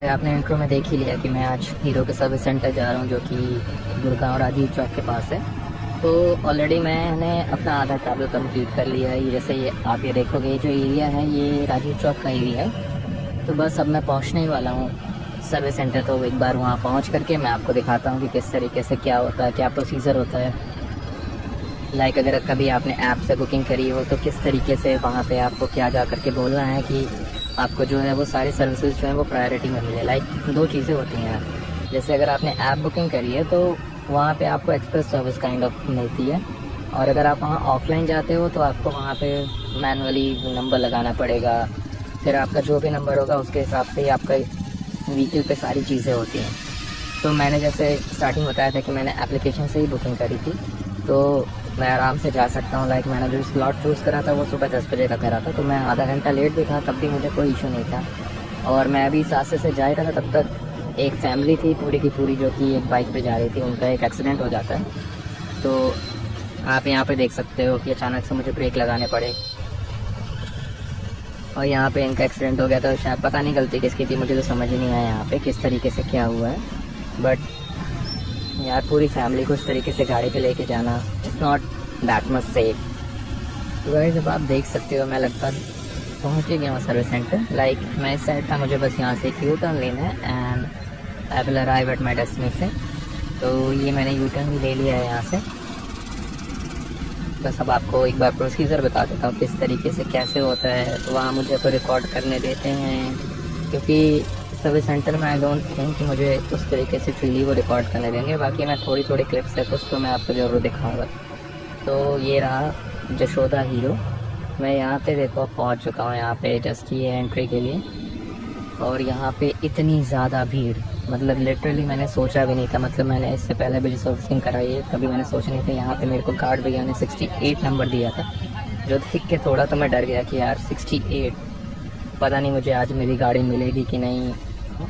आपने इंट्रो में देख ही लिया कि मैं आज हीरो के सर्विस सेंटर जा रहा हूँ, जो कि गुड़गांव राजीव चौक के पास है। तो ऑलरेडी मैंने अपना आधा ट्रैवल कंप्लीट कर लिया है। जैसे ये आप ये देखोगे, ये जो एरिया है ये राजीव चौक का एरिया है। तो बस अब मैं पहुँचने ही वाला हूँ सर्विस सेंटर। तो एक बार वहाँ पहुँच करके मैं आपको दिखाता हूँ कि किस तरीके से क्या होता है, क्या प्रोसीजर होता है। लाइक अगर कभी आपने ऐप से बुकिंग करी हो तो किस तरीके से वहाँ पे आपको क्या जा करके बोलना है कि आपको जो है वो सारी सर्विसेज जो है वो प्रायोरिटी में मिले। लाइक दो चीज़ें होती हैं। जैसे अगर आपने ऐप बुकिंग करी है तो वहाँ पे आपको एक्सप्रेस सर्विस काइंड ऑफ मिलती है, और अगर आप वहाँ ऑफलाइन जाते हो तो आपको वहाँ पे मैनुअली नंबर लगाना पड़ेगा। फिर आपका जो भी नंबर होगा उसके हिसाब से ही आपका व्हीकल पे सारी चीज़ें होती हैं। तो मैंने जैसे स्टार्टिंग बताया था कि मैंने एप्लीकेशन से ही बुकिंग करी थी, तो मैं आराम से जा सकता हूँ। लाइक मैंने जो स्लॉट चूज़ करा था वो सुबह 10 बजे का करा था, तो मैं आधा घंटा लेट भी था तब भी मुझे कोई इशू नहीं था। और मैं अभी रास्ते से जा ही रहा था, तब तक एक फैमिली थी पूरी की पूरी जो कि एक बाइक पे जा रही थी, उनका एक एक्सीडेंट हो जाता है। तो आप यहाँ पे देख सकते हो कि अचानक से मुझे ब्रेक लगाने पड़े और यहाँ पे इनका एक्सीडेंट हो गया था। शायद पता नहीं गलती किसकी थी, मुझे तो समझ ही नहीं आया यहाँ पे किस तरीके से क्या हुआ है। बट यार पूरी फैमिली को इस तरीके से गाड़ी पे लेके जाना it's not that much safe. तो गाइस जब आप देख सकते हो मैं लगभग पहुँच ही गया हूँ सर्विस सेंटर। लाइक मैं इस साइड था, मुझे बस यहाँ से एक यू टर्न लेना है and I will arrive at my destination. तो ये मैंने यू टर्न भी ले लिया है यहाँ से। बस अब आपको एक बार प्रोसीजर बता देता हूँ किस तरीके से कैसे होता है। तो वहाँ मुझे तो रिकॉर्ड करने देते हैं, क्योंकि सर्विस सेंटर में आई डोंट थिंक कि मुझे उस तरीके से फ्रीली वो रिकॉर्ड करने देंगे। बाकी मैं थोड़ी थोड़ी क्लिप्स है कुछ तो मैं आपको ज़रूर दिखाऊंगा। तो ये रहा यशोदा हीरो। मैं यहाँ पे देखो पहुँच चुका हूँ, यहाँ पे जस्ट ये एंट्री के लिए। और यहाँ पे इतनी ज़्यादा भीड़, मतलब लिटरली मैंने सोचा भी नहीं था। मतलब मैंने इससे पहले भी सर्विसिंग कराई है, कभी मैंने सोचा नहीं था। यहाँ पे मेरे को गार्ड भैया ने 68 नंबर दिया था, जो देख के थोड़ा तो मैं डर गया कि यार 68, पता नहीं मुझे आज मेरी गाड़ी मिलेगी कि नहीं।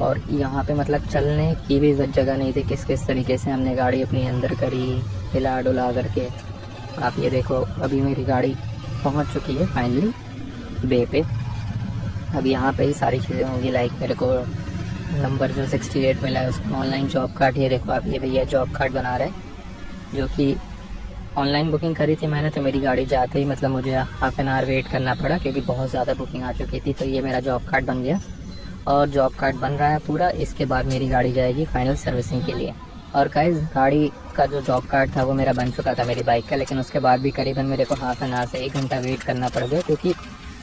और यहाँ पे मतलब चलने की भी जगह नहीं थी। किस किस तरीके से हमने गाड़ी अपनी अंदर करी, हिला डुला करके। आप ये देखो अभी मेरी गाड़ी पहुँच चुकी है फाइनली बे पे। अब यहाँ पे ही सारी चीज़ें होंगी। लाइक मेरे को नंबर जो 68 मिला है उसका ऑनलाइन जॉब कार्ड, ये देखो आप, ये भैया जॉब कार्ड बना रहे हैं, जो कि ऑनलाइन बुकिंग करी थी मैंने। तो मेरी गाड़ी जाते ही मतलब मुझे हाफ एन आवर वेट करना पड़ा, क्योंकि बहुत ज़्यादा बुकिंग आ चुकी थी। तो ये मेरा जॉब कार्ड बन गया और जॉब कार्ड बन रहा है पूरा। इसके बाद मेरी गाड़ी जाएगी फाइनल सर्विसिंग के लिए। और गाइस गाड़ी का जो जॉब कार्ड था वो मेरा बन चुका था मेरी बाइक का, लेकिन उसके बाद भी करीबन मेरे को हाफ एन आवर से 1 घंटा वेट करना पड़ गया, क्योंकि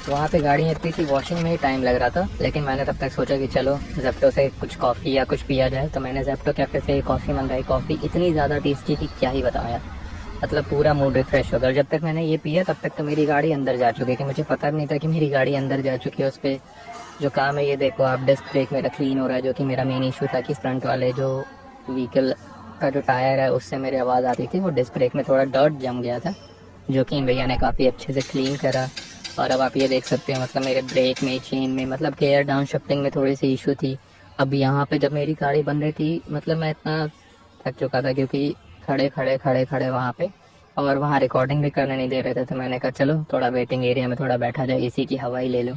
वहाँ पे गाड़ी निकली थी, वॉशिंग में ही टाइम लग रहा था। लेकिन मैंने तब तक सोचा कि चलो जेप्टो से कुछ कॉफ़ी या कुछ पिया जाए। तो मैंने जेप्टो कैफ़े से कॉफ़ी मंगाई। कॉफ़ी इतनी ज़्यादा टेस्टी थी क्या ही बताया, मतलब पूरा मूड रिफ्रेश हो गया। जब तक मैंने ये पिया तब तक तो मेरी गाड़ी अंदर जा चुकी थी, मुझे पता भी नहीं था कि मेरी गाड़ी अंदर जा चुकी है। उस पर जो काम है ये देखो आप, डिस्क ब्रेक मेरा क्लीन हो रहा है, जो कि मेरा मेन इशू था कि फ्रंट वाले जो व्हीकल का जो टायर है उससे मेरी आवाज़ आती थी। वो डिस्क ब्रेक में थोड़ा डर्ट जम गया था, जो कि भैया ने काफ़ी अच्छे से क्लीन करा। और अब आप ये देख सकते हो मतलब मेरे ब्रेक में, चेन में, मतलब गेयर डाउन शिफ्टिंग में थोड़ी सी इशू थी। अब यहाँ पे जब मेरी गाड़ी बन रही थी मतलब मैं इतना थक चुका था, क्योंकि खड़े खड़े खड़े खड़े वहाँ पे, और वहाँ रिकॉर्डिंग भी करने नहीं दे रहे थे। तो मैंने कहा चलो थोड़ा वेटिंग एरिया में थोड़ा बैठा जाए, एसी की हवा ही ले लो।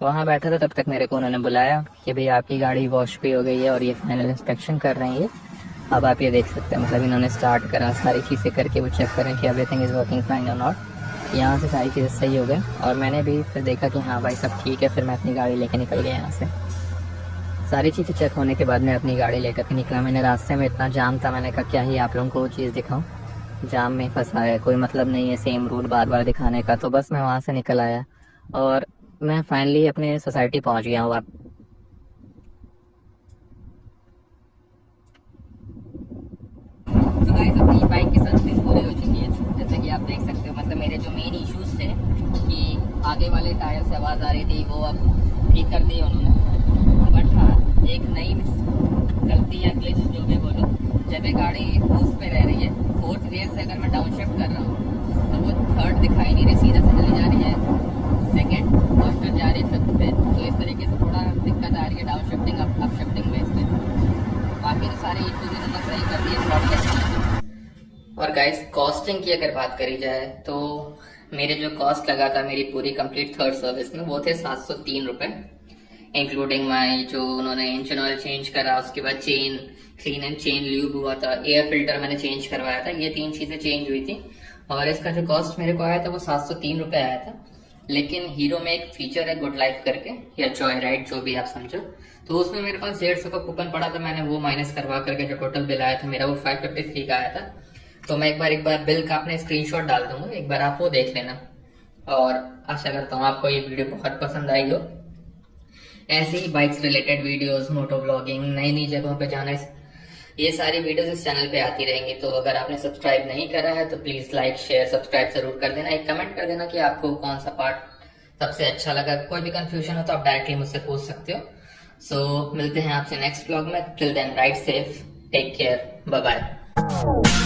वहाँ बैठा था तब तक मेरे को उन्होंने बुलाया कि भाई आपकी गाड़ी वॉश भी हो गई है और ये फाइनल इंस्पेक्शन कर रहे हैं। अब आप ये देख सकते हैं मतलब इन्होंने स्टार्ट करा, सारी चीज़ें करके वो चेक करें कि एवरीथिंग इज़ वर्किंग फाइन और नॉट। यहाँ से सारी चीज़ें सही हो गए और मैंने भी फिर देखा कि हाँ भाई सब ठीक है। फिर मैं अपनी गाड़ी लेके निकल गया यहाँ से। सारी चीज़ें चेक होने के बाद मैं अपनी गाड़ी लेकर के निकला। मैंने रास्ते में इतना जाम था, मैंने कहा क्या ही आप लोगों को वो चीज़ दिखाऊं, जाम में फंसा है, कोई मतलब नहीं है सेम रूट बार बार दिखाने का। तो बस मैं वहाँ से निकल आया और मैं फाइनली अपने सोसाइटी पहुँच गया हूँ। तो गाइस अपनी बाइक की सर्विसिंग पूरी हो चुकी है। जैसे कि आप देख सकते हो मतलब मेरे जो मेन इश्यूज थे कि आगे वाले टायर से आवाज़ आ रही थी वो अब ठीक कर दी उन्होंने। बट हाँ, एक नई गलती या ग्लिच जो भी बोलो, जब ये गाड़ी उस पे रह रही है, फोर्थ गियर से अगर मैं डाउन शिफ्ट कर रहा हूँ तो वो थर्ड दिखाई नहीं रही, सीधा से चली जा रही है सेकेंड और फिर जा रही है फिफ्थ पे। तो इस तरीके से थोड़ा दिक्कत आ रही है डाउन शिफ्टिंग अप शिफ्टिंग में इसमें। बाकी तो सारे इश्यूज इन्होंने सही कर दिए। और गाइस कॉस्टिंग की अगर बात करी जाए तो मेरे जो कॉस्ट लगा था मेरी पूरी कंप्लीट थर्ड सर्विस में वो थे 703 रुपये। इंक्लूडिंग माई जो उन्होंने इंजन ऑयल चेंज करा, उसके बाद chain clean and chain lube हुआ था, एयर फिल्टर मैंने चेंज करवाया था, ये 3 चीजें चेंज हुई थी। और इसका जो कॉस्ट मेरे को आया था वो 703 रुपये आया था। लेकिन हीरो में एक फीचर है गुड लाइफ करके, या जॉय राइड जो भी आप समझो, तो उसमें मेरे पास 150 का कूपन पड़ा था, मैंने वो माइनस करवा करके जो टोटल बिल आया था मेरा वो 553 का आया था। तो मैं एक बार बिल का अपने स्क्रीनशॉट डाल दूंगा, एक बार आप वो देख लेना। और आशा करता हूँ आपको ये वीडियो बहुत पसंद आई हो। ऐसे ही bikes related videos, moto vlogging, नई नई जगहों पे जाना, ये सारी वीडियोस इस चैनल पे आती रहेंगी। तो अगर आपने सब्सक्राइब नहीं करा है तो प्लीज लाइक शेयर सब्सक्राइब जरूर कर देना। एक कमेंट कर देना कि आपको कौन सा पार्ट सबसे अच्छा लगा। कोई भी कंफ्यूजन हो तो आप डायरेक्टली मुझसे पूछ सकते हो। सो मिलते हैं आपसे नेक्स्ट व्लॉग में। Till then ride safe, take care, bye bye.